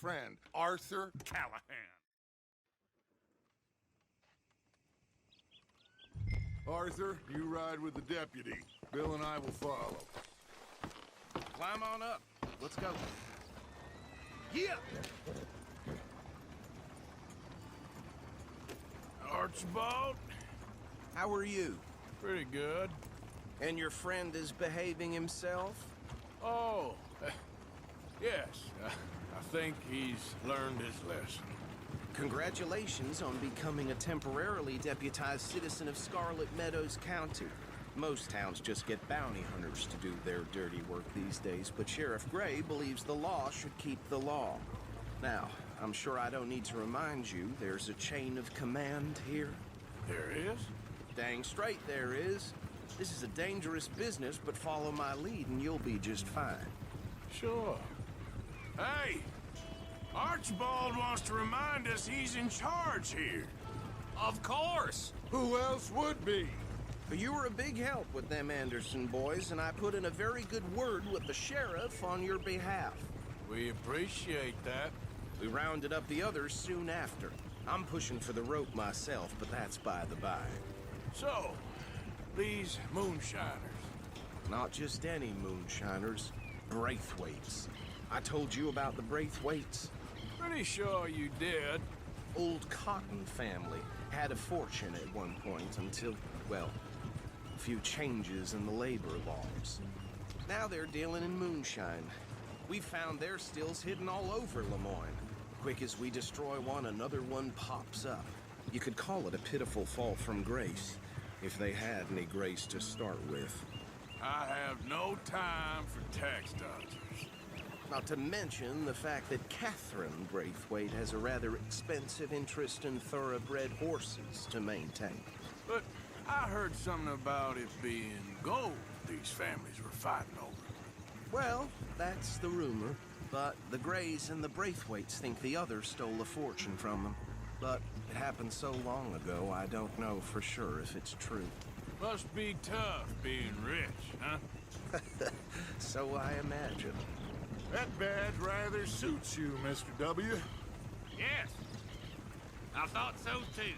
friend, Arthur Callahan. Arthur, you ride with the deputy. Bill and I will follow. Climb on up. Let's go. Yeah! Archibald? How are you? Pretty good. And your friend is behaving himself? Oh, yes. I think he's learned his lesson. Congratulations on becoming a temporarily deputized citizen of Scarlet Meadows County. Most towns just get bounty hunters to do their dirty work these days, but Sheriff Gray believes the law should keep the law. Now, I'm sure I don't need to remind you there's a chain of command here. There is? Dang straight there is. This is a dangerous business, but follow my lead and you'll be just fine. Sure. Hey! Archibald wants to remind us he's in charge here. Of course! Who else would be? But you were a big help with them Anderson boys, and I put in a very good word with the sheriff on your behalf. We appreciate that. We rounded up the others soon after. I'm pushing for the rope myself, but that's by the by. So, these moonshiners. Not just any moonshiners, Braithwaites. I told you about the Braithwaites. Pretty sure you did. Old Cotton family had a fortune at one point until, well, a few changes in the labor laws. Now they're dealing in moonshine. We found their stills hidden all over Lemoyne. Quick as we destroy one, another one pops up. You could call it a pitiful fall from grace, if they had any grace to start with. I have no time for tax dodgers. Not to mention the fact that Catherine Braithwaite has a rather expensive interest in thoroughbred horses to maintain. But I heard something about it being gold these families were fighting over. Well, that's the rumor. But the Grays and the Braithwaites think the others stole a fortune from them. But it happened so long ago, I don't know for sure if it's true. Must be tough being rich, huh? So I imagine. That badge rather suits you, Mr. W. Yes. I thought so too.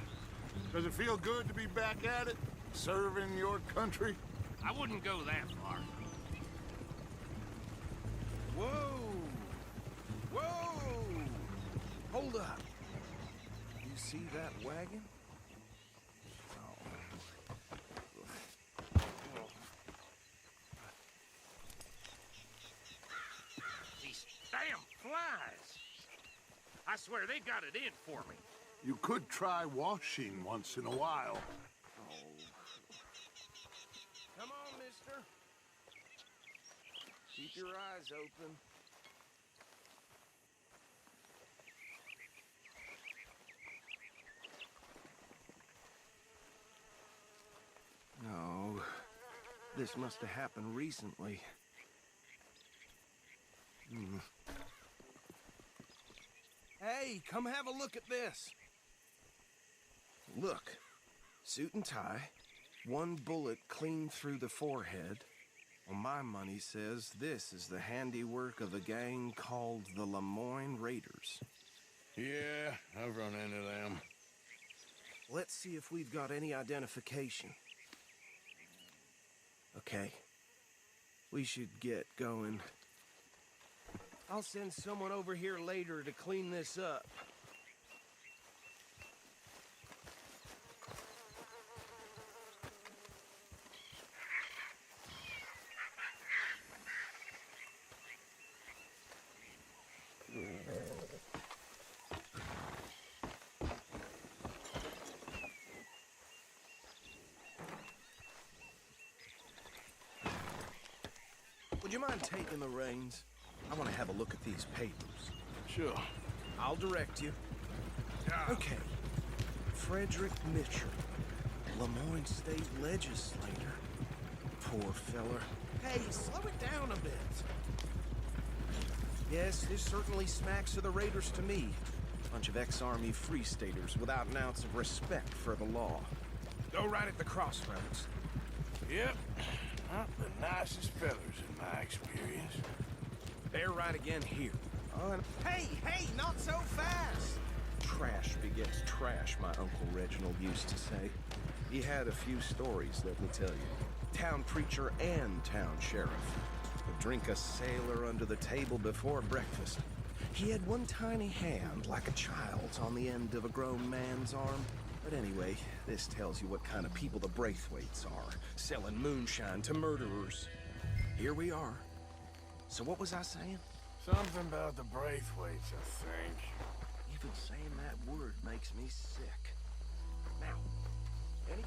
Does it feel good to be back at it? Serving your country? I wouldn't go that far. Whoa! Whoa! Hold up. You see that wagon? These damn flies. I swear they got it in for me. You could try washing once in a while. Come on, mister. Keep your eyes open. No, this must have happened recently. Hey, come have a look at this. Look, suit and tie, one bullet clean through the forehead. Well, my money says this is the handiwork of a gang called the Lemoyne Raiders. Yeah, I've run into them. Let's see if we've got any identification. Okay. We should get going. I'll send someone over here later to clean this up. Would you mind taking the reins? I want to have a look at these papers. Sure. I'll direct you. Okay. Frederick Mitchell, Lemoyne State Legislator. Poor feller. Hey, slow it down a bit. Yes, this certainly smacks of the Raiders to me. Bunch of ex-Army Free Staters without an ounce of respect for the law. Go right at the crossroads. Yep. Not the nicest fellers in my experience. They're right again here. Hey, not so fast! Trash begets trash, my Uncle Reginald used to say. He had a few stories, let me tell you. Town preacher and town sheriff. Would drink a sailor under the table before breakfast. He had one tiny hand, like a child's, on the end of a grown man's arm. But anyway, this tells you what kind of people the Braithwaites are, selling moonshine to murderers. Here we are. So what was I saying? Something about the Braithwaites, I think. Even saying that word makes me sick. Now, any...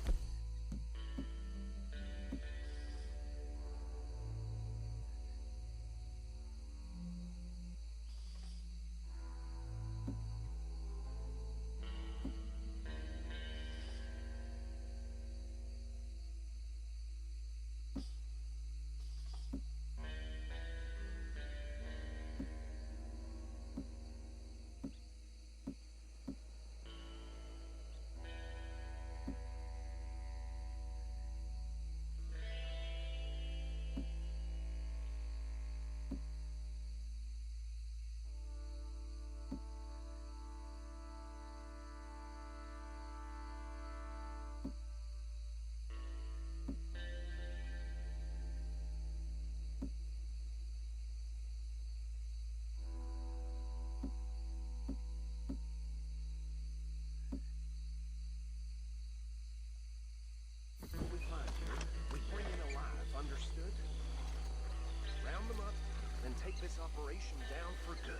Take this operation down for good.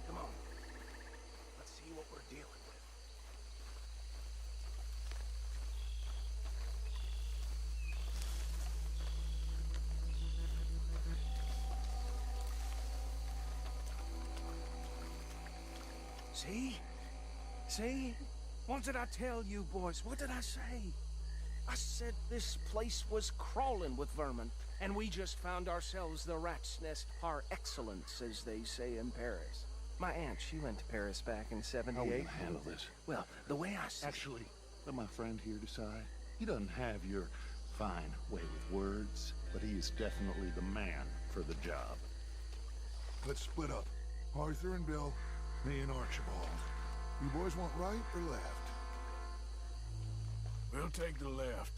Come on. Let's see what we're dealing with. See? See? What did I tell you, boys? What did I say? I said this place was crawling with vermin, and we just found ourselves the rat's nest par excellence, as they say in Paris. My aunt, she went to Paris back in '78. How will you handle this? Well, the way I see Actually, let my friend here decide. He doesn't have your fine way with words, but he is definitely the man for the job. Let's split up. Arthur and Bill, me and Archibald. You boys want right or left? We'll take the left.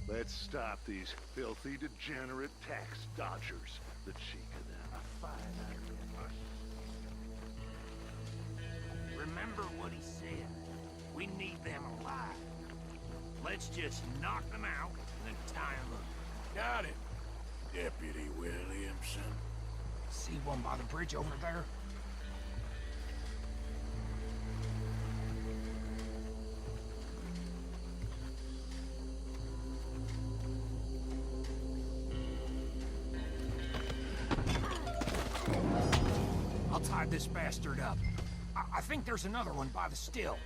Let's stop these filthy, degenerate tax dodgers. The cheek of them. a fine idea. Remember what he said. We need them alive. Let's just knock them out and then tie them up. Got it, Deputy Williamson. See one by the bridge over there? I'll tie this bastard up. I think there's another one by the still.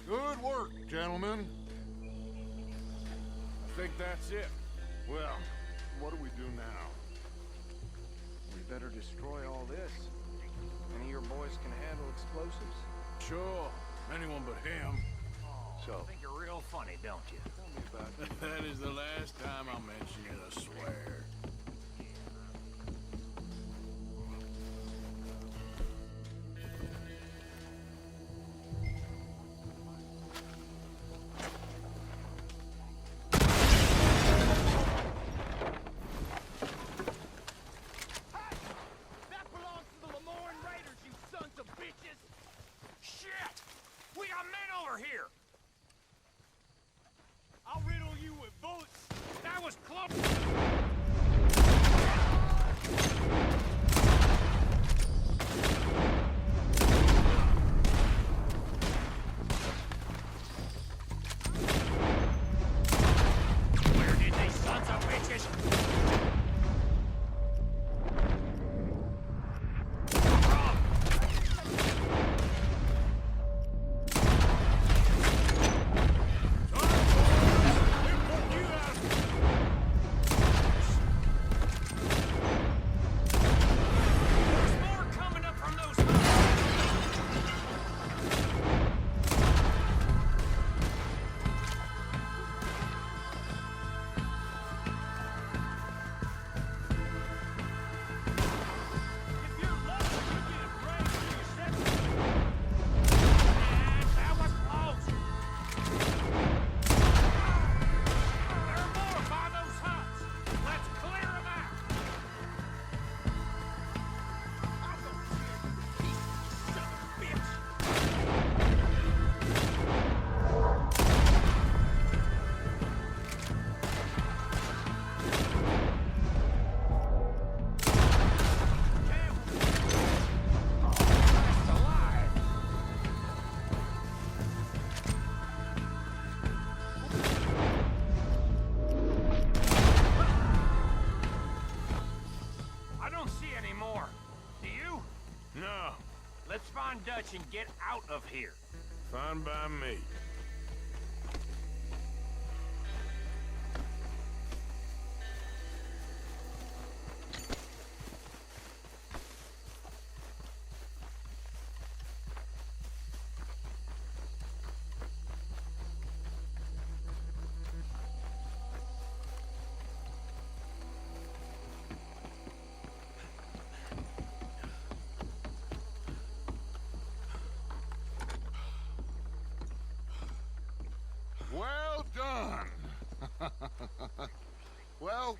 Good work, gentlemen. I think that's it. Well, what do we do now? We better destroy all this. Any of your boys can handle explosives? Sure, anyone but him. So, Think you're real funny, don't you? me about you. That is the last time I'll mention it, I swear. Here! I'll riddle you with bullets. That was close. Where did these sons of bitches? Dutch and get out of here. Fine by me. Well done. Well,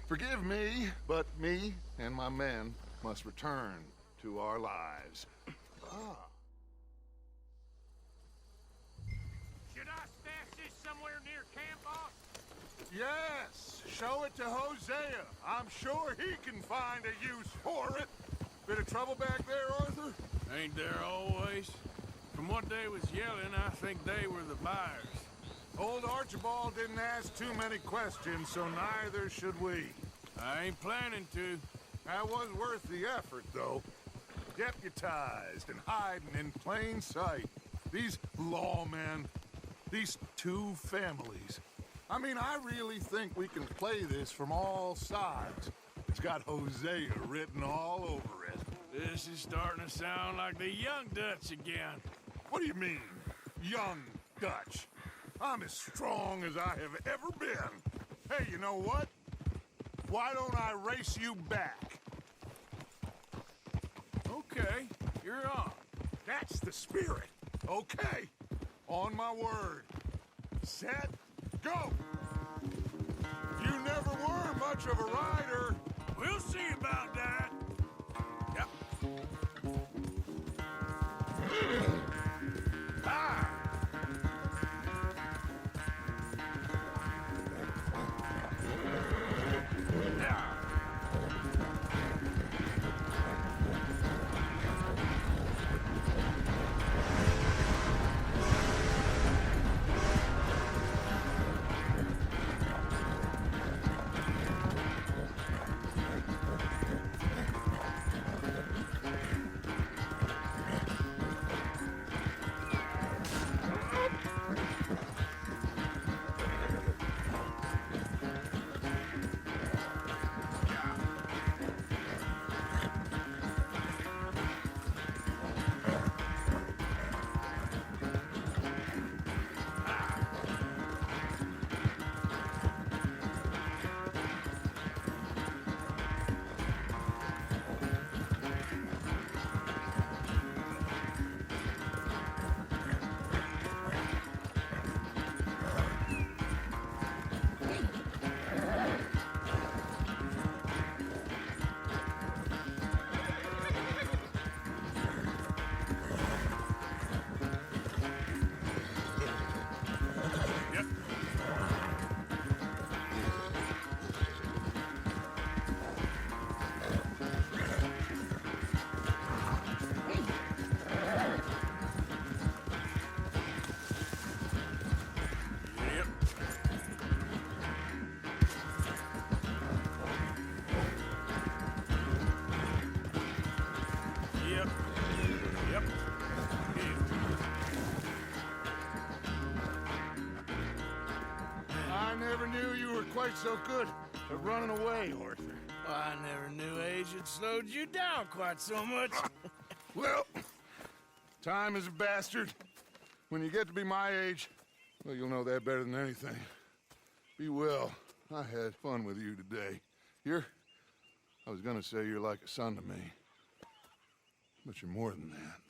forgive me, but me and my men must return to our lives. Should I stash this somewhere near camp, boss? Yes, show it to Hosea. I'm sure he can find a use for it. Bit of trouble back there, Arthur? Ain't there always? From what they was yelling, I think they were the buyers. Old Archibald didn't ask too many questions, so neither should we. I ain't planning to. That was worth the effort, though. Deputized and hiding in plain sight. These lawmen, these two families. I mean, I really think we can play this from all sides. It's got Hosea written all over it. This is starting to sound like the young Dutch again. What do you mean, young Dutch? I'm as strong as I have ever been. Hey, you know what? Why don't I race you back? Okay, you're on. That's the spirit. Okay, on my word. Set, go! You never were much of a rider. We'll see about that. Yep. Ah! Yep. I never knew you were quite so good at running away, Arthur. I never knew age had slowed you down quite so much. Well, time is a bastard. When you get to be my age, well, you'll know that better than anything. Be well. I had fun with you today. I was gonna say you're like a son to me. But you're more than that.